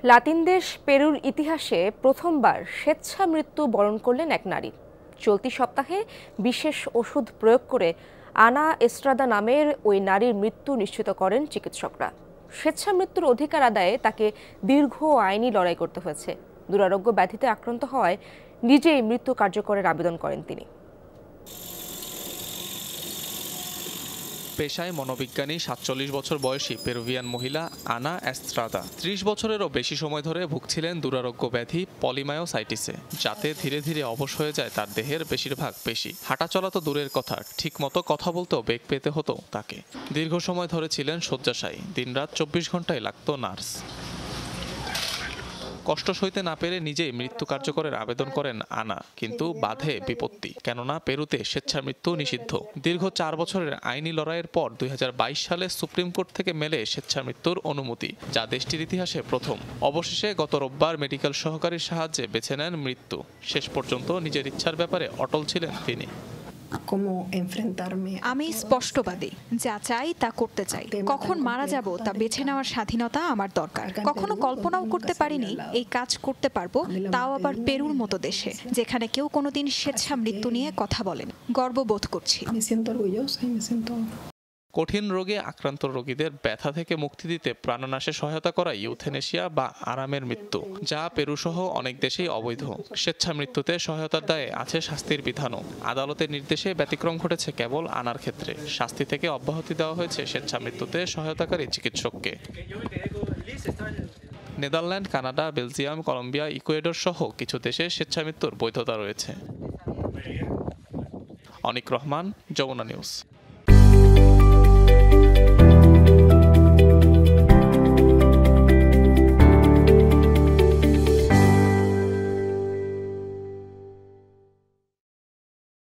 লাতিন দেশ পেরুর ইতিহাসে প্রথমবার স্বেচ্ছা মৃত্যু বরণ করলেন এক নারী। চলতি সপ্তাহে বিশেষ ওষুধ প্রয়োগ করে আনা এস্ট্রাদা নামের ওই নারীর মৃত্যু নিশ্চিত করেন চিকিৎসকরা। স্বেচ্ছা মৃত্যুর অধিকার আদায়ে তাকে দীর্ঘ আইনি লড়াই করতে হয়েছে। দুরারোগ্য ব্যাধিতে আক্রান্ত হওয়ায় নিজেই মৃত্যু কার্যকরের আবেদন করেন তিনি। পেশায় মনোবিজ্ঞানী ৪৭ বছর বয়সী পেরুভিয়ান মহিলা আনা এস্ত্রাদা ৩০ বছরেরও বেশি সময় ধরে ভুগছিলেন দুরারোগ্য ব্যাধি পলিমায়োসাইটিসে, যাতে ধীরে ধীরে অবশ হয়ে যায় তার দেহের বেশিরভাগ পেশি। হাঁটাচলা তো দূরের কথা, ঠিকমতো কথা বলতেও বেগ পেতে হতো তাকে। দীর্ঘ সময় ধরে ছিলেন শয্যাশায়ী, দিনরাত ২৪ ঘন্টায় লাগতো নার্স। কষ্ট সইতে না পেরে নিজেই মৃত্যু কার্যকরের আবেদন করেন আনা, কিন্তু বাধে বিপত্তি, কেননা পেরুতে স্বেচ্ছা মৃত্যু নিষিদ্ধ। দীর্ঘ ৪ বছরের আইনি লড়াইয়ের পর ২০২২ সালে সুপ্রিম কোর্ট থেকে মেলে স্বেচ্ছা মৃত্যুর অনুমতি, যা দেশটির ইতিহাসে প্রথম। অবশেষে গত রোববার মেডিকেল সহকারীর সাহায্যে বেছে নেন মৃত্যু। শেষ পর্যন্ত নিজের ইচ্ছার ব্যাপারে অটল ছিলেন তিনি। আমি স্পষ্টবাদী, যা চাই তা করতে চাই। কখন মারা যাব তা বেছে নেওয়ার স্বাধীনতা আমার দরকার। কখনো কল্পনাও করতে পারিনি এই কাজ করতে পারবো, তাও আবার পেরুর মতো দেশে, যেখানে কেউ কোনোদিন স্বেচ্ছা মৃত্যু নিয়ে কথা বলেন। গর্ববোধ করছি। কঠিন রোগে আক্রান্ত রোগীদের ব্যথা থেকে মুক্তি দিতে প্রাণনাশে সহায়তা করা ইউথেনেশিয়া বা আরামের মৃত্যু, যা পেরু সহ অনেক দেশেই অবৈধ। স্বেচ্ছা মৃত্যুতে সহায়তার দায়ে আছে শাস্তির বিধানও। আদালতের নির্দেশে ব্যতিক্রম ঘটেছে কেবল আনার ক্ষেত্রে। শাস্তি থেকে অব্যাহতি দেওয়া হয়েছে স্বেচ্ছা মৃত্যুতে সহায়তাকারী চিকিৎসককে। Netherland, Canada, Belgium, Colombia, Ecuador সহ কিছু দেশে স্বেচ্ছা মৃত্যুর বৈধতা রয়েছে। অনিক রহমান, যমুনা নিউজ।